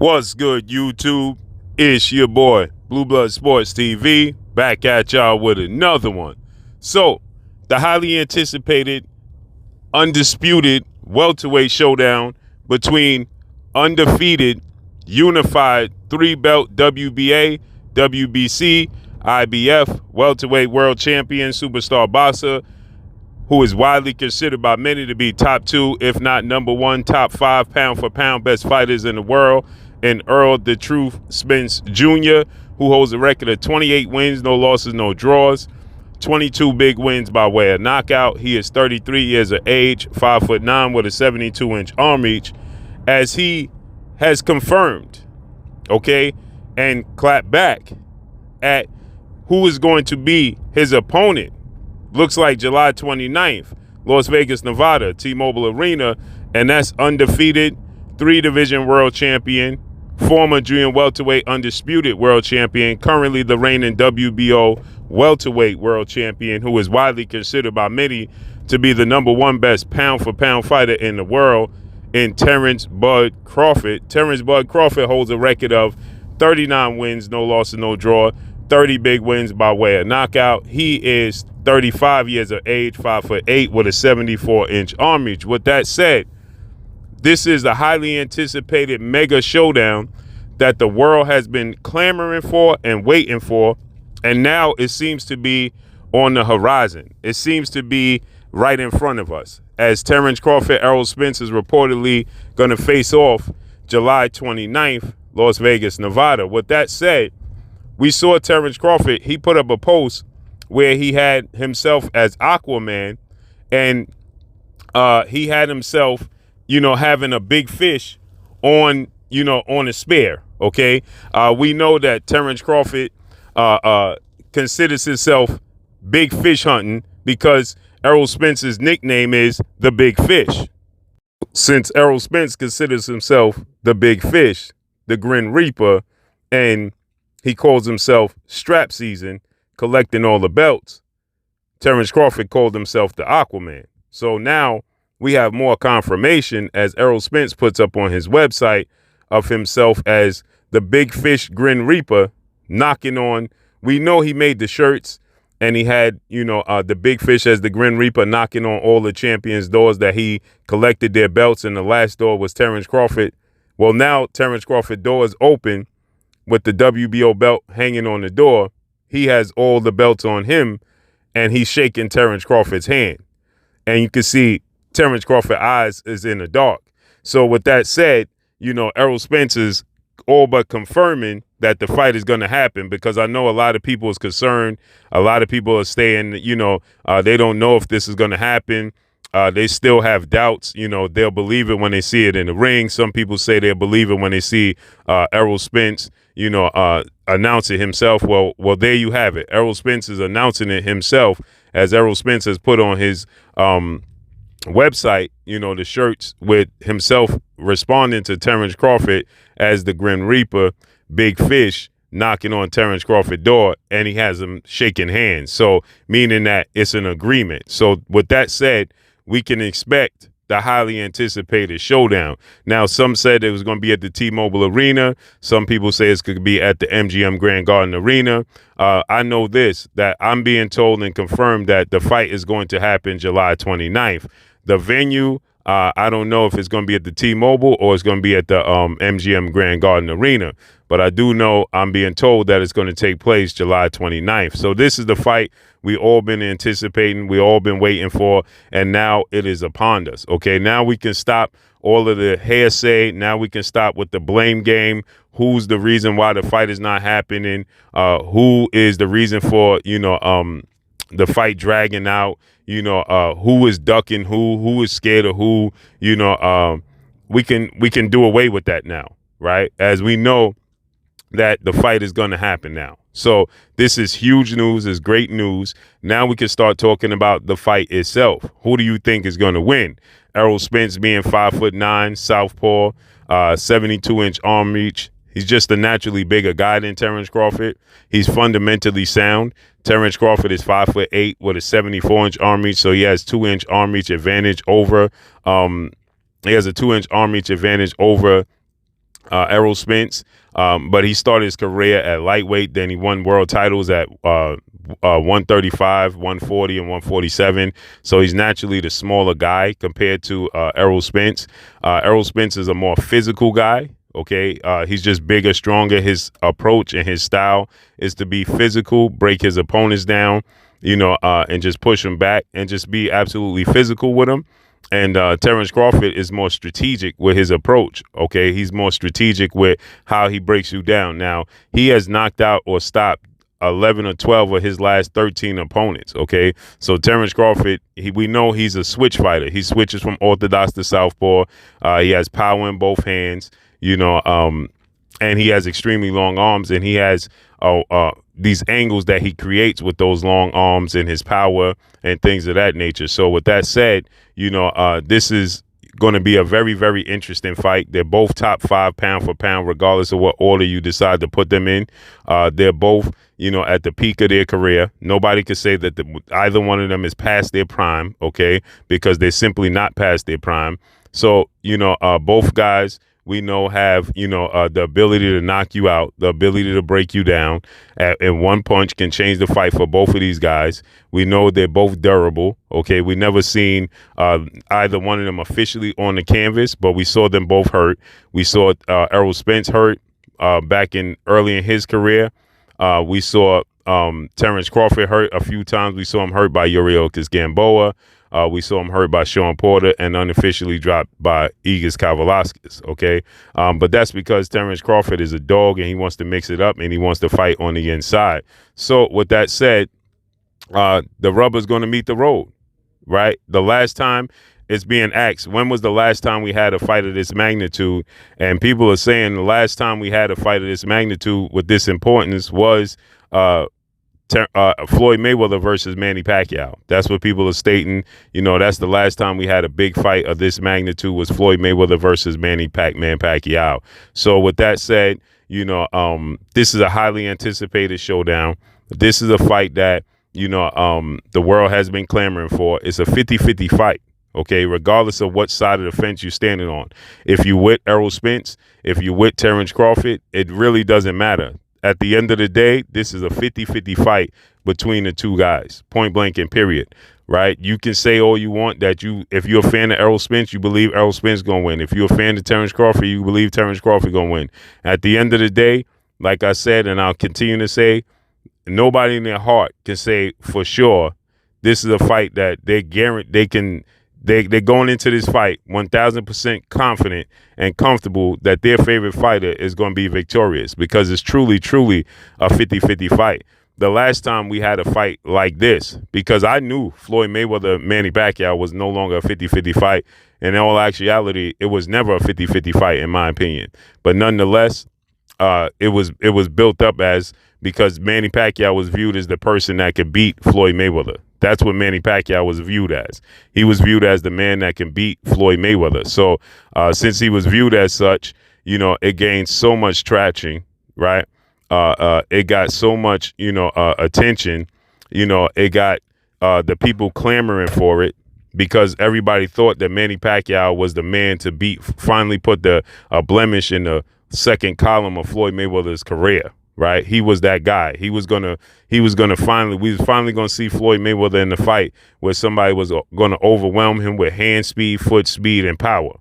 What's good, YouTube? It's your boy, Blue Blood Sports TV, back at y'all with another one. So, the highly anticipated, undisputed welterweight showdown between undefeated, unified three-belt WBA, WBC, IBF, welterweight world champion, superstar boxer, who is widely considered by many to be top two, if not number one, top five pound-for-pound best fighters in the world, and Errol "The Truth" Spence Jr., who holds a record of 28 wins, no losses, no draws, 22 big wins by way of knockout. He is 33 years of age, 5'9" with a 72-inch arm reach, as he has confirmed, and clapped back at who is going to be his opponent. Looks like July 29th, Las Vegas, Nevada, T-Mobile Arena, and that's undefeated three-division world champion, former junior welterweight undisputed world champion, currently the reigning WBO welterweight world champion, who is widely considered by many to be the number one best pound-for-pound fighter in the world, in Terence "Bud" Crawford. Terence "Bud" Crawford holds a record of 39 wins, no losses, no draw, 30 big wins by way of knockout. He is 35 years of age, 5'8" with a 74-inch arm reach. With that said, this is a highly anticipated mega showdown that the world has been clamoring for and waiting for, and now it seems to be on the horizon. It seems to be right in front of us, as Terence Crawford, Errol Spence is reportedly going to face off July 29th, Las Vegas, Nevada. With that said, we saw Terence Crawford, he put up a post where he had himself as Aquaman, and he had himself, having a big fish on a spear, okay? We know that Terence Crawford considers himself big fish hunting because Errol Spence's nickname is the Big Fish. Since Errol Spence considers himself the Big Fish, the Grim Reaper, and he calls himself Strap Season, collecting all the belts, Terence Crawford called himself the Aquaman. So now we have more confirmation, as Errol Spence puts up on his website, of himself as the Big Fish Grim Reaper, knocking on. We know he made the shirts, and he had, the Big Fish as the Grim Reaper knocking on all the champions' doors that he collected their belts, and the last door was Terence Crawford. Well, now Terence Crawford's door is open with the WBO belt hanging on the door. He has all the belts on him, and he's shaking Terence Crawford's hand. And you can see Terence Crawford's eyes is in the dark. So with that said, Errol Spence is all but confirming that the fight is going to happen, because I know a lot of people is concerned. A lot of people are saying, they don't know if this is going to happen. They still have doubts. They'll believe it when they see it in the ring. Some people say they'll believe it when they see Errol Spence, announce it himself. Well, there you have it. Errol Spence is announcing it himself, as Errol Spence has put on his website, the shirts with himself responding to Terence Crawford as the Grim Reaper, Big Fish, knocking on Terence Crawford's door, and he has him shaking hands. So meaning that it's an agreement. So with that said, we can expect the highly anticipated showdown. Now, some said it was going to be at the T-Mobile Arena. Some people say it's going to be at the MGM Grand Garden Arena. I know this, that I'm being told and confirmed that the fight is going to happen July 29th. The venue, I don't know if it's going to be at the T-Mobile or it's going to be at the MGM Grand Garden Arena. But I do know I'm being told that it's going to take place July 29th. So this is the fight we all been anticipating, we all been waiting for, and now it is upon us. Okay, now we can stop all of the hearsay. Now we can stop with the blame game. Who's the reason why the fight is not happening? Who is the reason for, the fight dragging out? Who is ducking who is scared of who? We can do away with that now, right? As we know that the fight is going to happen now. So this is huge news. It's great news. Now we can start talking about the fight itself. Who do you think is going to win? Errol Spence being 5'9", southpaw, 72-inch arm reach. He's just a naturally bigger guy than Terence Crawford. He's fundamentally sound. Terence Crawford is 5'8" with a 74-inch arm reach, so he has 2-inch arm reach advantage over. He has a 2-inch arm reach advantage over Errol Spence. But he started his career at lightweight. Then he won world titles at 135, 140, and 147. So he's naturally the smaller guy compared to Errol Spence. Errol Spence is a more physical guy. Okay, he's just bigger, stronger. His approach and his style is to be physical, break his opponents down, and just push him back and just be absolutely physical with him. And Terence Crawford is more strategic with his approach. Okay, he's more strategic with how he breaks you down. Now, he has knocked out or stopped 11 or 12 of his last 13 opponents. Okay, so Terence Crawford, we know he's a switch fighter. He switches from orthodox to southpaw. He has power in both hands. And he has extremely long arms, and he has these angles that he creates with those long arms and his power and things of that nature. So with that said, this is going to be a very, very interesting fight. They're both top 5 pound for pound, regardless of what order you decide to put them in. They're both, at the peak of their career. Nobody could say that either one of them is past their prime, okay, because they're simply not past their prime. So, both guys, we know have, the ability to knock you out, the ability to break you down, and one punch can change the fight for both of these guys. We know they're both durable. Okay, we never seen either one of them officially on the canvas, but we saw them both hurt. We saw Errol Spence hurt back early in his career. We saw Terence Crawford hurt a few times. We saw him hurt by Yuriorkis Gamboa. We saw him hurt by Sean Porter and unofficially dropped by Igis Kavalauskas, okay? But that's because Terence Crawford is a dog and he wants to mix it up and he wants to fight on the inside. So with that said, the rubber's going to meet the road, right? The last time it's being asked, when was the last time we had a fight of this magnitude? And people are saying the last time we had a fight of this magnitude with this importance was Floyd Mayweather versus Manny Pacquiao. That's what people are stating. That's the last time we had a big fight of this magnitude was Floyd Mayweather versus Manny Pacquiao. So with that said, this is a highly anticipated showdown. This is a fight that, the world has been clamoring for. It's a 50-50 fight. Okay, regardless of what side of the fence you're standing on. If you with Errol Spence, if you with Terence Crawford, it really doesn't matter. At the end of the day, this is a 50-50 fight between the two guys, point blank and period, right? You can say all you want that if you're a fan of Errol Spence, you believe Errol Spence going to win. If you're a fan of Terence Crawford, you believe Terence Crawford going to win. At the end of the day, like I said, and I'll continue to say, nobody in their heart can say for sure this is a fight that they're going into this fight 1,000% confident and comfortable that their favorite fighter is going to be victorious because it's truly, truly a 50-50 fight. The last time we had a fight like this, because I knew Floyd Mayweather, Manny Pacquiao was no longer a 50-50 fight. And in all actuality, it was never a 50-50 fight, in my opinion. But nonetheless, it was built up as because Manny Pacquiao was viewed as the person that could beat Floyd Mayweather. That's what Manny Pacquiao was viewed as. He was viewed as the man that can beat Floyd Mayweather. So since he was viewed as such, it gained so much traction, right? It got so much, attention. It got the people clamoring for it because everybody thought that Manny Pacquiao was the man to beat, finally put the blemish in the second column of Floyd Mayweather's career. Right, he was that guy. We was finally gonna see Floyd Mayweather in the fight where somebody was gonna overwhelm him with hand speed, foot speed, and power,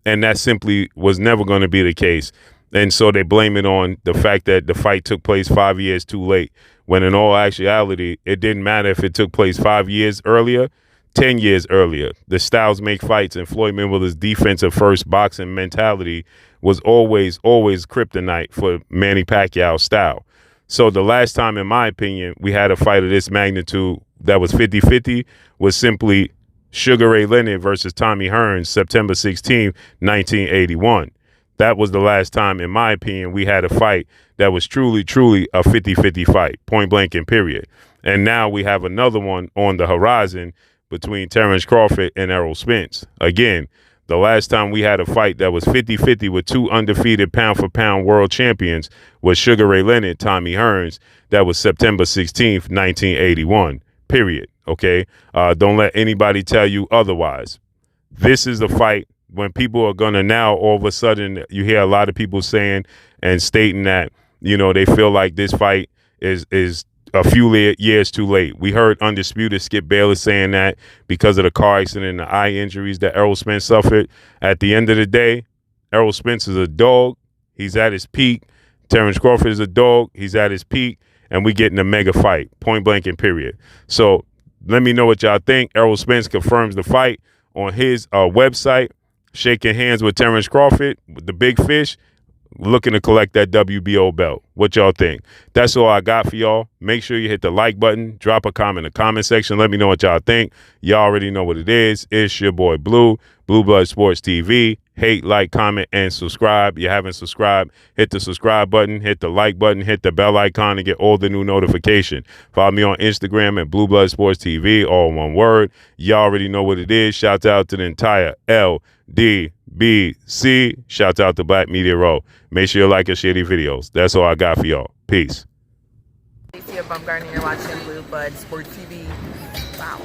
and that simply was never going to be the case. And so they blame it on the fact that the fight took place 5 years too late, when in all actuality, it didn't matter if it took place 5 years earlier, 10 years earlier. The styles make fights, and Floyd Mayweather's defensive first boxing mentality was always kryptonite for Manny Pacquiao's style. So the last time, in my opinion, we had a fight of this magnitude that was 50-50 was simply Sugar Ray Leonard versus Tommy Hearns, September 16, 1981. That was the last time, in my opinion, we had a fight that was truly, truly a 50-50 fight, point blank and period. And now we have another one on the horizon between Terence Crawford and Errol Spence. Again, the last time we had a fight that was 50-50 with two undefeated pound-for-pound world champions was Sugar Ray Leonard, Tommy Hearns. That was September 16th, 1981, period, okay? Don't let anybody tell you otherwise. This is the fight when people are gonna now all of a sudden you hear a lot of people saying and stating that, you know, they feel like this fight is a few years too late. We heard Undisputed Skip Bayless saying that because of the car accident and the eye injuries that Errol Spence suffered. At the end of the day, Errol Spence is a dog. He's at his peak. Terence Crawford is a dog. He's at his peak. And we getting a mega fight, point blank and period. So let me know what y'all think. Errol Spence confirms the fight on his website, shaking hands with Terence Crawford, the big fish, looking to collect that WBO belt. What y'all think? That's all I got for y'all. Make sure you hit the like button, drop a comment in the comment section. Let me know what y'all think. Y'all already know what it is. It's your boy Blue Blood Sports TV. Hate, like, comment, and subscribe. You haven't subscribed, hit the subscribe button, hit the like button, hit the bell icon to get all the new notification. Follow me on Instagram at Blue Blood Sports TV, all one word. Y'all already know what it is. Shout out to the entire LDBC. Shout out to Black Media Row. Make sure you like and share these videos. That's all I got for y'all. Peace. You're watching Blue Blood Sports TV. Wow.